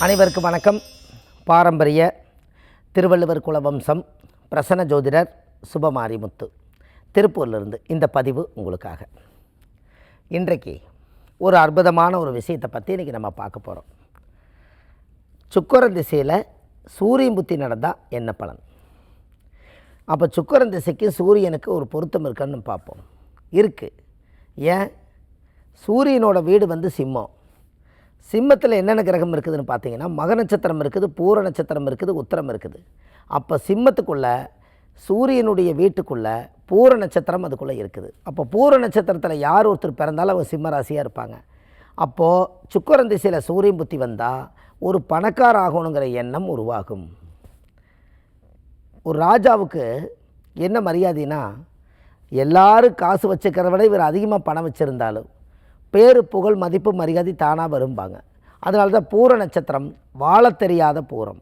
அனைவருக்கும் வணக்கம். பாரம்பரிய திருவள்ளுவர் குலவம்சம் பிரசன்ன ஜோதிடர் சுபமாரிமுத்து திருப்பூரிலிருந்து இந்த பதிவு உங்களுக்காக. இன்றைக்கு ஒரு அற்புதமான ஒரு விஷயத்தை பற்றி இன்றைக்கி நம்ம பார்க்க போகிறோம். சுக்கிரன் திசையில் சூரியன் புத்தி நடந்தால் என்ன பலன்? அப்போ சுக்கிரன் திசைக்கு சூரியனுக்கு ஒரு பொருத்தம் இருக்குன்னு பார்ப்போம். இருக்குது. ஏன்? சூரியனோட வீடு சிம்மம். சிம்மத்தில் என்னென்ன கிரகம் இருக்குதுன்னு பார்த்தீங்கன்னா, மக நட்சத்திரம் இருக்குது, பூர நட்சத்திரம் இருக்குது, உத்திரம் இருக்குது. அப்போ சிம்மத்துக்குள்ளே சூரியனுடைய வீட்டுக்குள்ளே பூர நட்சத்திரம் அதுக்குள்ளே இருக்குது. அப்போ பூர நட்சத்திரத்தில் யார் ஒருத்தர் பிறந்தாலும் அவங்க சிம்ம ராசியாக இருப்பாங்க. அப்போது சுக்கிரன் திசையில் சூரியன் புத்தி வந்தால் ஒரு பணக்கார ஆகணுங்கிற எண்ணம் உருவாகும். ஒரு ராஜாவுக்கு என்ன மரியாதைனா, எல்லாரும் காசு வச்சுக்கிறத விட இவர் அதிகமாக பணம் வச்சுருந்தாலும் பேரு புகழ் மதிப்பு மரியாதை தானாக வரும்பாங்க. அதனால தான் பூர நட்சத்திரம் வாழ தெரியாத பூரம்.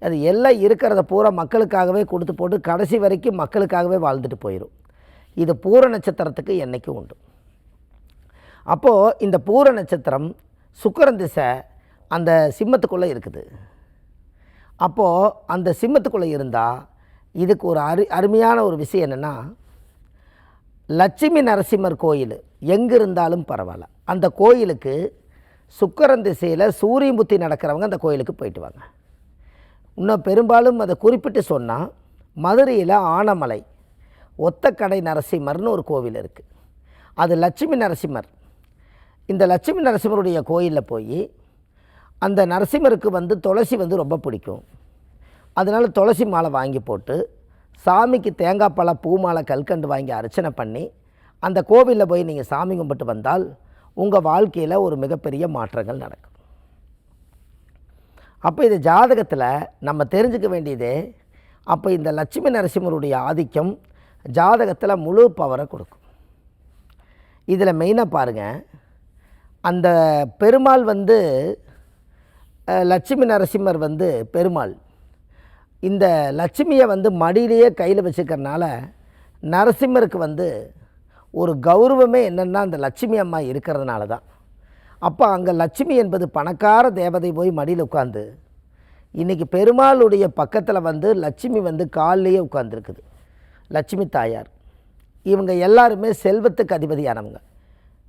அது எல்லாம் இருக்கிறத பூரா மக்களுக்காகவே கொடுத்து போட்டு கடைசி வரைக்கும் மக்களுக்காகவே வாழ்ந்துட்டு போயிடும். இது பூர நட்சத்திரத்துக்கு என்றைக்கும் உண்டு. அப்போது இந்த பூர நட்சத்திரம் சுக்கிரன் திசை அந்த சிம்மத்துக்குள்ளே இருக்குது. அப்போது அந்த சிம்மத்துக்குள்ளே இருந்தால் இதுக்கு ஒரு அருமையான ஒரு விஷயம் என்னென்னா, லட்சுமி நரசிம்மர் கோயில் எங்கே இருந்தாலும் பரவாயில்ல, அந்த கோயிலுக்கு சுக்கிரன் திசையில் சூரியன் புத்தி நடக்கிறவங்க அந்த கோயிலுக்கு போயிட்டு வாங்க. இன்னும் பெரும்பாலும் அதை குறிப்பிட்டு சொன்னால், மதுரையில் ஆனமலை ஒத்தக்கடை நரசிம்மர்னு ஒரு கோவில் இருக்குது. அது லட்சுமி நரசிம்மர். இந்த லட்சுமி நரசிம்மருடைய கோயிலில் போய் அந்த நரசிம்மருக்கு துளசி ரொம்ப பிடிக்கும். அதனால் துளசி மாலை வாங்கி போட்டு சாமிக்கு தேங்காய் பழ பூ மாலை கல்கண்டு வாங்கி அர்ச்சனை பண்ணி அந்த கோவிலில் போய் நீங்கள் சாமி கும்பிட்டு வந்தால் உங்கள் வாழ்க்கையில் ஒரு மிகப்பெரிய மாற்றங்கள் நடக்கும். அப்போ இது ஜாதகத்தில் நம்ம தெரிஞ்சுக்க வேண்டியது, அப்போ இந்த லட்சுமி நரசிம்மருடைய ஆதிக்கம் ஜாதகத்தில் முழு பவரை கொடுக்கும். இதில் மெயினாக பாருங்கள், அந்த பெருமாள் லட்சுமி நரசிம்மர் பெருமாள் இந்த லட்சுமியை மடியிலேயே கையில் வச்சுக்கிறனால நரசிம்மருக்கு ஒரு கௌரவமே என்னென்னா அந்த லட்சுமி அம்மா இருக்கிறதுனால தான். அப்போ அங்கே லட்சுமி என்பது பணக்கார தேவதை போய் மடியில் உட்காந்து, இன்றைக்கி பெருமாளுடைய பக்கத்தில் லட்சுமி காலிலேயே உட்காந்துருக்குது. லட்சுமி தாயார் இவங்க எல்லாருமே செல்வத்துக்கு அதிபதியானவங்க.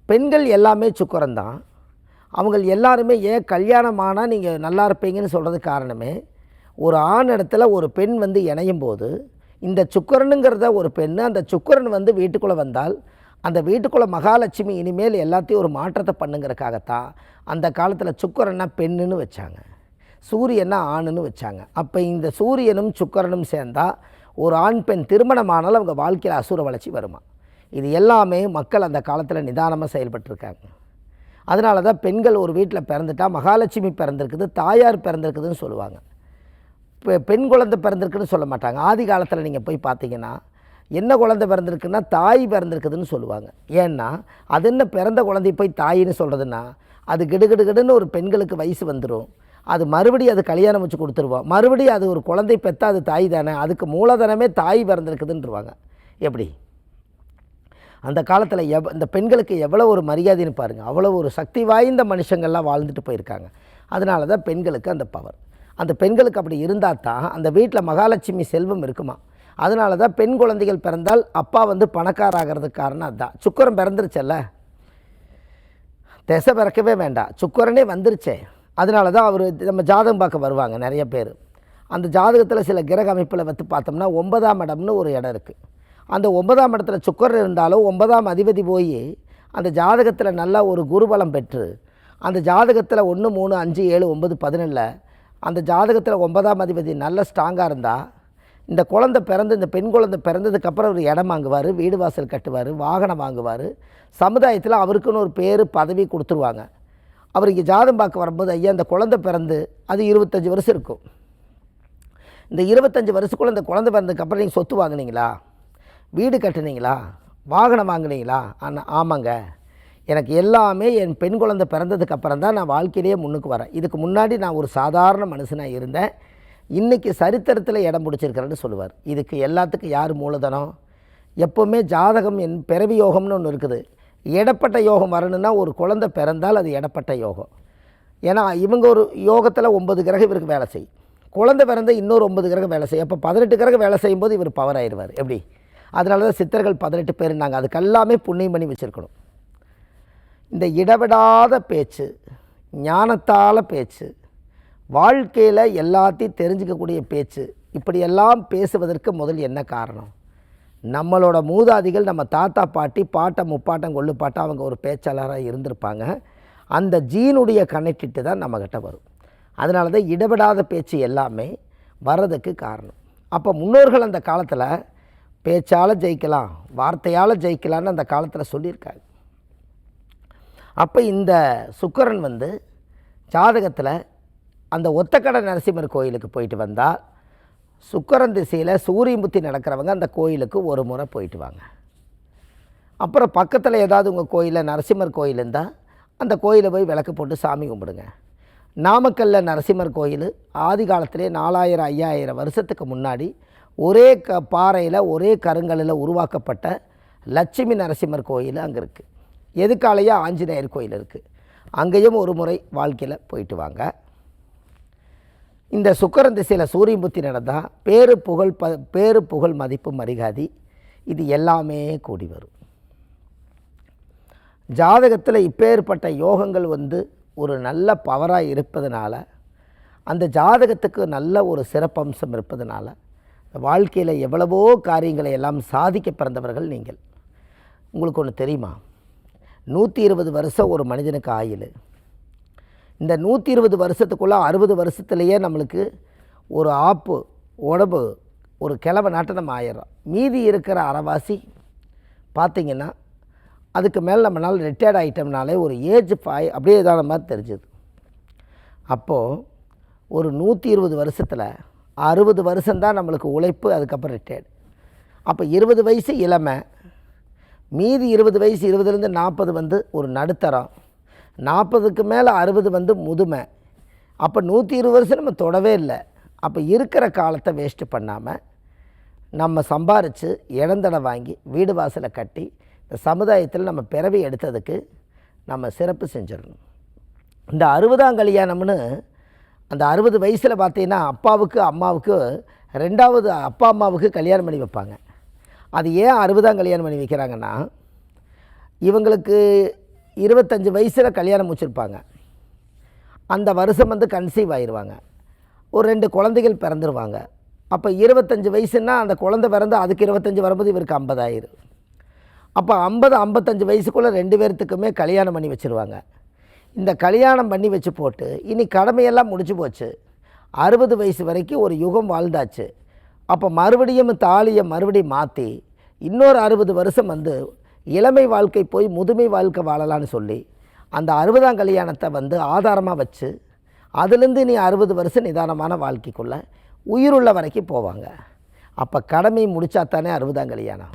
பெண்கள் எல்லாமே சுக்கிரன் தான். அவங்க எல்லாருமே ஏன் கல்யாணமானால் நீங்கள் நல்லா இருப்பீங்கன்னு சொல்கிறது காரணமே, ஒரு ஆண் இடத்துல ஒரு பெண் இணையும் போது இந்த சுக்கிரனுங்கிறத ஒரு பெண், அந்த சுக்கிரன் வீட்டுக்குள்ளே வந்தால் அந்த வீட்டுக்குள்ளே மகாலட்சுமி இனிமேல் எல்லாத்தையும் ஒரு மாற்றத்தை பண்ணுங்கிறக்காகத்தான் அந்த காலத்தில் சுக்கிரனை பெண்ணுன்னு வச்சாங்க, சூரியனை ஆணுன்னு வச்சாங்க. அப்போ இந்த சூரியனும் சுக்கிரனும் சேர்ந்தால் ஒரு ஆண் பெண் திருமணமானாலும் அவங்க வாழ்க்கையில் அசுர வளர்ச்சி வருமா. இது எல்லாமே மக்கள் அந்த காலத்தில் நிதானமாக செயல்பட்டுருக்காங்க. அதனால தான் பெண்கள் ஒரு வீட்டில் பிறந்துட்டால் மகாலட்சுமி பிறந்திருக்குது, தாயார் பிறந்திருக்குதுன்னு சொல்லுவாங்க. இப்போ பெண் குழந்தை பிறந்திருக்குன்னு சொல்ல மாட்டாங்க. ஆதி காலத்தில் நீங்கள் போய் பார்த்தீங்கன்னா என்ன குழந்தை பிறந்திருக்குன்னா தாய் பிறந்திருக்குதுன்னு சொல்லுவாங்க. ஏன்னா அது என்ன பிறந்த குழந்தை போய் தாயின்னு சொல்கிறதுன்னா, அது கிடுகிடுகிடுன்னு ஒரு பெண்களுக்கு வயசு வந்துடும், அது மறுபடியும் அது கல்யாணம் வச்சு கொடுத்துருவோம், மறுபடியும் அது ஒரு குழந்தை பெற்றா அது தாய் தானே, அதுக்கு மூலதனமே தாய் பிறந்திருக்குதுன்றவாங்க. எப்படி அந்த காலத்தில் இந்த பெண்களுக்கு எவ்வளோ ஒரு மரியாதைன்னு பாருங்கள். அவ்வளோ ஒரு சக்தி வாய்ந்த மனுஷங்கள்லாம் வாழ்ந்துட்டு போயிருக்காங்க. அதனால தான் பெண்களுக்கு அந்த பவர். அந்த பெண்களுக்கு அப்படி இருந்தால் தான் அந்த வீட்டில் மகாலட்சுமி செல்வம் இருக்குமா. அதனால தான் பெண் குழந்தைகள் பிறந்தால் அப்பா பணக்காராகிறதுக்கு காரணம் அதுதான். சுக்கிரன் பிறந்துருச்சல்ல, திசை பிறக்கவே வேண்டாம், சுக்கிரனே வந்துருச்சே. அதனால தான் அவர் நம்ம ஜாதகம் பார்க்க வருவாங்க நிறைய பேர். அந்த ஜாதகத்தில் சில கிரக அமைப்பில் பார்த்தோம்னா 9ஆம் இடம்னு ஒரு இடம் இருக்குது. அந்த 9ஆம் இடத்துல சுக்கிரன் இருந்தாலும் 9ஆம் அதிபதி போய் அந்த ஜாதகத்தில் நல்லா ஒரு குருபலம் பெற்று அந்த ஜாதகத்தில் 1 3 5 7 9 11 அந்த ஜாதகத்தில் 9ஆம் அதிபதி நல்ல ஸ்ட்ராங்காக இருந்தால் இந்த குழந்தை இந்த பெண் குழந்தை பிறந்ததுக்கப்புறம் ஒரு இடம் வாங்குவார், வீடு வாசல் கட்டுவார், வாகனம் வாங்குவார், சமுதாயத்தில் அவருக்குன்னு ஒரு பேர் பதவி கொடுத்துருவாங்க. அவர் இங்கே ஜாதகம் பார்க்க வரும்போது, ஐயா இந்த குழந்தை பிறந்து அது 25 வருஷம் இருக்கும், இந்த 25 வருஷத்துக்குள்ளே இந்த குழந்தை பிறந்ததுக்கப்புறம் நீங்கள் சொத்து வாங்கினீங்களா, வீடு கட்டுனீங்களா, வாகனம் வாங்கினீங்களா? ஆமாங்க, எனக்கு எல்லாமே என் பெண் குழந்தை பிறந்ததுக்கு அப்புறம் தான் நான் வாழ்க்கையிலேயே முன்னுக்கு வரேன். இதுக்கு முன்னாடி நான் ஒரு சாதாரண மனுஷனாக இருந்தேன், இன்றைக்கி சரித்திரத்தில் இடம் பிடிச்சிருக்கிறேன்னு சொல்லுவார். இதுக்கு எல்லாத்துக்கும் யார் மூலதனம்? எப்போவுமே ஜாதகம் பிறவி யோகம்னு ஒன்று இருக்குது. இடப்பட்ட யோகம் வரணுன்னா ஒரு குழந்தை பிறந்தால் அது இடப்பட்ட யோகம். ஏன்னா இவங்க ஒரு யோகத்தில் 9 கிரகம் இவருக்கு வேலை செய்யும், குழந்தை பிறந்த இன்னொரு 9 கிரகம் வேலை செய்யும். அப்போ 18 கிரகம் வேலை செய்யும்போது இவர் பவர் ஆயிடுவார். எப்படி? அதனால தான் சித்தர்கள் 18 பேர். நாங்கள் அதுக்கெல்லாமே புண்ணியம் பண்ணி வச்சுருக்கணும். இந்த இடவிடாத பேச்சு, ஞானத்தால் பேச்சு, வாழ்க்கையில் எல்லாத்தையும் தெரிஞ்சுக்கக்கூடிய பேச்சு, இப்படியெல்லாம் பேசுவதற்கு முதல் என்ன காரணம்? நம்மளோட மூதாதிகள், நம்ம தாத்தா பாட்டி, பாட்டம் முப்பாட்டம் கொள்ளு பாட்டம் அவங்க ஒரு பேச்சாளராக இருந்திருப்பாங்க. அந்த ஜீனுடைய கனெக்டிட்டு தான் நம்மக்கிட்ட வரும். அதனால தான் இடவிடாத பேச்சு எல்லாமே வர்றதுக்கு காரணம். அப்போ முன்னோர்கள் அந்த காலத்தில் பேச்சால் ஜெயிக்கலாம், வார்த்தையால் ஜெயிக்கலான்னு அந்த காலத்தில் சொல்லியிருக்காங்க. அப்போ இந்த சுக்கிரன் வந்து ஜாதகத்தில் அந்த ஒத்தக்கடை நரசிம்மர் கோயிலுக்கு போயிட்டு வந்தால், சுக்கிரன் திசையில் சூரியன் புத்தி நடக்கிறவங்க அந்த கோயிலுக்கு ஒரு முறை போயிட்டு வாங்க. அப்புறம் பக்கத்தில் ஏதாவது உங்கள் கோயிலில் நரசிம்மர் கோயில் இருந்தால் அந்த கோயிலை போய் விளக்கு போட்டு சாமி கும்பிடுங்க. நாமக்கல்ல நரசிம்மர் கோயில் ஆதி காலத்திலே 4000 5000 வருஷத்துக்கு முன்னாடி ஒரே பாறையில் ஒரே கருங்கல்லில் உருவாக்கப்பட்ட லட்சுமி நரசிம்மர் கோயில் அங்கே இருக்குது. எதுக்காலையா ஆஞ்சநேயர் கோயில் இருக்குது. அங்கேயும் ஒரு முறை வாழ்க்கையில் போயிட்டு வாங்க. இந்த சுக்கிரன் திசையில் சூரியன் புத்தி நடந்தால் பேரு புகழ் மதிப்பு மரியாதை இது எல்லாமே கூடி வரும். ஜாதகத்தில் இப்பேற்பட்ட யோகங்கள் வந்து ஒரு நல்ல பவராக இருப்பதனால, அந்த ஜாதகத்துக்கு நல்ல ஒரு சிறப்பம்சம் இருப்பதனால வாழ்க்கையில் எவ்வளவோ காரியங்களை எல்லாம் சாதிக்க பிறந்தவர்கள் நீங்கள். உங்களுக்கு ஒன்று தெரியுமா? 120 வருஷம் ஒரு மனிதனுக்கு ஆயுள். இந்த 120 வருஷத்துக்குள்ளே 60 வருஷத்துலேயே நம்மளுக்கு ஒரு ஆப்பு உடம்பு ஒரு கிழவ நாட்டை நம்ம ஆயிடுறோம். மீதி இருக்கிற அரைவாசி பார்த்திங்கன்னா அதுக்கு மேலே நம்மளால் ரிட்டையர்ட் ஆகிட்டோம்னாலே ஒரு ஏஜ் அப்படியே இதான மாதிரி தெரிஞ்சுது. அப்போது ஒரு 120 வருஷத்தில் 60 வருஷம்தான் நம்மளுக்கு உழைப்பு, அதுக்கப்புறம் ரிட்டையர்டு. அப்போ 20 வயசு இளமை, மீதி 20 வயசு 20லேருந்து 40 வந்து ஒரு நடுத்தரம், 40க்கு மேலே 60 வந்து முதுமை. அப்போ 120 வருஷம் நம்ம தொடவே இல்லை. அப்போ இருக்கிற காலத்தை வேஸ்ட்டு பண்ணாமல் நம்ம சம்பாரித்து இடந்தடை வாங்கி வீடு வாசலை கட்டி இந்த சமுதாயத்தில் நம்ம பிறவி எடுத்ததுக்கு நம்ம சிறப்பு செஞ்சிடணும். இந்த 60ஆம் கல்யாணம்னு அந்த 60 வயசில் பார்த்தீங்கன்னா அப்பாவுக்கு அம்மாவுக்கு 2வது அப்பா அம்மாவுக்கு கல்யாணம் பண்ணி வைப்பாங்க. அது ஏன் 60ஆம் கல்யாணம் பண்ணி வைக்கிறாங்கன்னா, இவங்களுக்கு 25 வயசில் கல்யாணம் முடிச்சிருப்பாங்க. அந்த வருஷம் வந்து கன்சீவ் ஆயிடுவாங்க. ஒரு 2 குழந்தைகள் பிறந்துருவாங்க. அப்போ 25 வயசுன்னா அந்த குழந்தை பிறந்து அதுக்கு 25 வரும்போது இவருக்கு 50 ஆயிரும். அப்போ 50-55 வயசுக்குள்ளே 2 பேர்த்துக்குமே கல்யாணம் பண்ணி வச்சுருவாங்க. இந்த கல்யாணம் பண்ணி வச்சு போட்டு இனி கடமையெல்லாம் முடிச்சு போச்சு. 60 வயசு வரைக்கும் ஒரு யுகம் வாழ்ந்தாச்சு. அப்போ மறுபடியும் தாலியை மறுபடியும் மாற்றி இன்னொரு 60 வருஷம் வந்து இளமை வாழ்க்கை போய் முதுமை வாழ்க்கை வாழலான்னு சொல்லி அந்த 60ஆம் கல்யாணத்தை வந்து ஆதாரமாக வச்சு அதுலேருந்து நீ 60 வருஷம் நிதானமான வாழ்க்கைக்குள்ளே உயிருள்ள வரைக்கும் போவாங்க. அப்போ கடமை முடித்தா தானே 60ஆம் கல்யாணம்.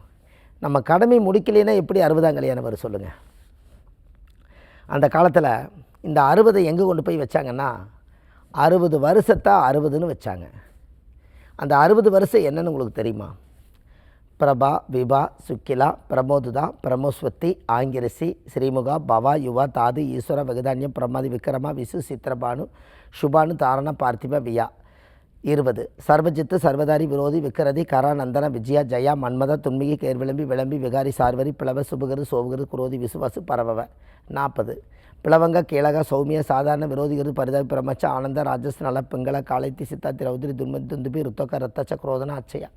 நம்ம கடமை முடிக்கலைன்னா எப்படி 60ஆம் கல்யாணம் வரும் சொல்லுங்கள்? அந்த காலத்தில் இந்த 60 எங்கே கொண்டு போய் வச்சாங்கன்னா 60 வருஷத்தை 60ன்னு வச்சாங்க. அந்த 60 வருஷம் என்னன்னு உங்களுக்கு தெரியுமா? பிரபா, விபா, சுக்கிலா, பிரமோதுதா, பிரமோஸ்வத்தி, ஆங்கிரசி, ஸ்ரீமுகா, பவா, யுவா, தாது, ஈஸ்வர, வெகுதான்யம், பிரமாதி, விக்ரமா, விசு, சித்திரபானு, சுபானு, தாரண, பார்த்திப, வியா 20. சர்வஜித்து, சர்வதாரி, விரோதி, விக்கிரதி, கரா, நந்தன, விஜயா, ஜயா, மன்மத, துன்மிகி, கேர்விளம்பி, விளம்பி, விகாரி, சார்வரி, பிளவ, சுபகரு, சோபகரு, குரோதி, விசுவாசு, பரவவ 40. பிளவங்க, கீழக, சௌமிய, சாதாரண, விரோதிகரு, பரிதாபி, பிரமச்ச, ஆனந்த, ராஜஸ், நல, பிங்கள, காளைத்தி, சித்தாத்தி, ரௌதிரி, துன்மதி, துந்துபி, ருத்தக, ரத்தச்ச, குரோதன, அச்சயா.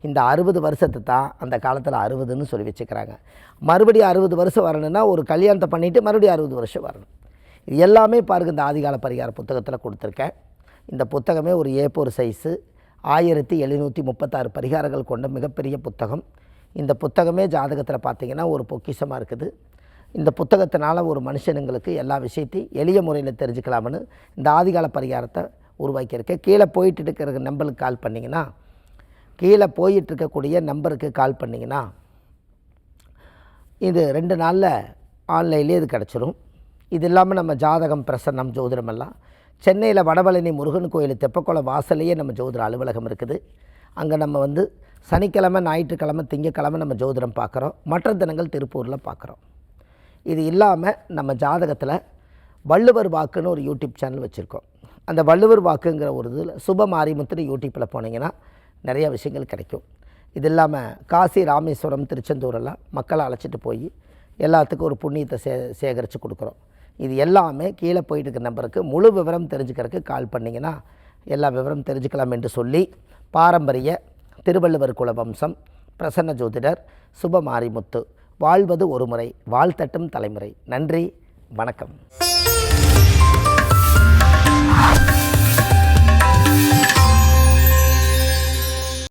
இந்த 60 வருஷத்தை தான் அந்த காலத்தில் 60ன்னு சொல்லி வச்சுக்கிறாங்க. மறுபடியும் 60 வருஷம் வரணுன்னா ஒரு கல்யாணத்தை பண்ணிவிட்டு மறுபடியும் 60 வருஷம் வரணும். இது எல்லாமே பாருங்கள், இந்த ஆதிகால பரிகார புத்தகத்தில் கொடுத்துருக்கேன். இந்த புத்தகமே ஒரு A4 சைஸு 1736 பரிகாரங்கள் கொண்ட மிகப்பெரிய புத்தகம். இந்த புத்தகமே ஜாதகத்தில் பார்த்திங்கன்னா ஒரு பொக்கிஷமாக இருக்குது. இந்த புத்தகத்தினால் ஒரு மனுஷனுங்களுக்கு எல்லா விஷயத்தையும் எளிய முறையில் தெரிஞ்சுக்கலாம்னு இந்த ஆதிகால பரிகாரத்தை உருவாக்கியிருக்கேன். கீழே போயிட்டு இருக்கிற நம்பருக்கு கால் பண்ணிங்கன்னா, கீழே போயிட்டுருக்கக்கூடிய நம்பருக்கு கால் பண்ணிங்கன்னா இது 2 நாளில் ஆன்லைன்லேயே இது கிடச்சிரும். இது இல்லாமல் நம்ம ஜாதகம், பிரசன்னம், ஜோதிடமெல்லாம் சென்னையில் வடபழனி முருகன் கோயில் தெப்பக்குளம் வாசல்லையே நம்ம ஜோதிட அலுவலகம் இருக்குது. அங்கே நம்ம வந்து சனிக்கிழமை, ஞாயிற்றுக்கிழமை, திங்கக்கிழமை நம்ம ஜோதிடம் பார்க்குறோம். மற்ற தினங்கள் திருப்பூரில் பார்க்குறோம். இது இல்லாமல் நம்ம ஜாதகத்தில் வள்ளுவர் வாக்குன்னு ஒரு யூடியூப் சேனல் வச்சுருக்கோம். அந்த வள்ளுவர் வாக்குங்கிற ஒரு இதில் சுப மாரிமுத்துன்னு யூடியூப்பில் போனீங்கன்னா நிறையா விஷயங்கள் கிடைக்கும். இது இல்லாமல் காசி, ராமேஸ்வரம், திருச்செந்தூரெல்லாம் மக்களை அழைச்சிட்டு போய் எல்லாத்துக்கும் ஒரு புண்ணியத்தை சேகரித்து கொடுக்குறோம். இது எல்லாமே கீழே போயிட்டு இருக்கிற நம்பருக்கு முழு விவரம் தெரிஞ்சுக்கிறதுக்கு கால் பண்ணிங்கன்னா எல்லா விவரம் தெரிஞ்சுக்கலாம் என்று சொல்லி, பாரம்பரிய திருவள்ளுவர் குலவம்சம், பிரசன்ன ஜோதிடர் சுப மாரிமுத்து, வாழ்வது ஒரு முறை, வாழ்த்தட்டும் தலைமுறை. நன்றி, வணக்கம்.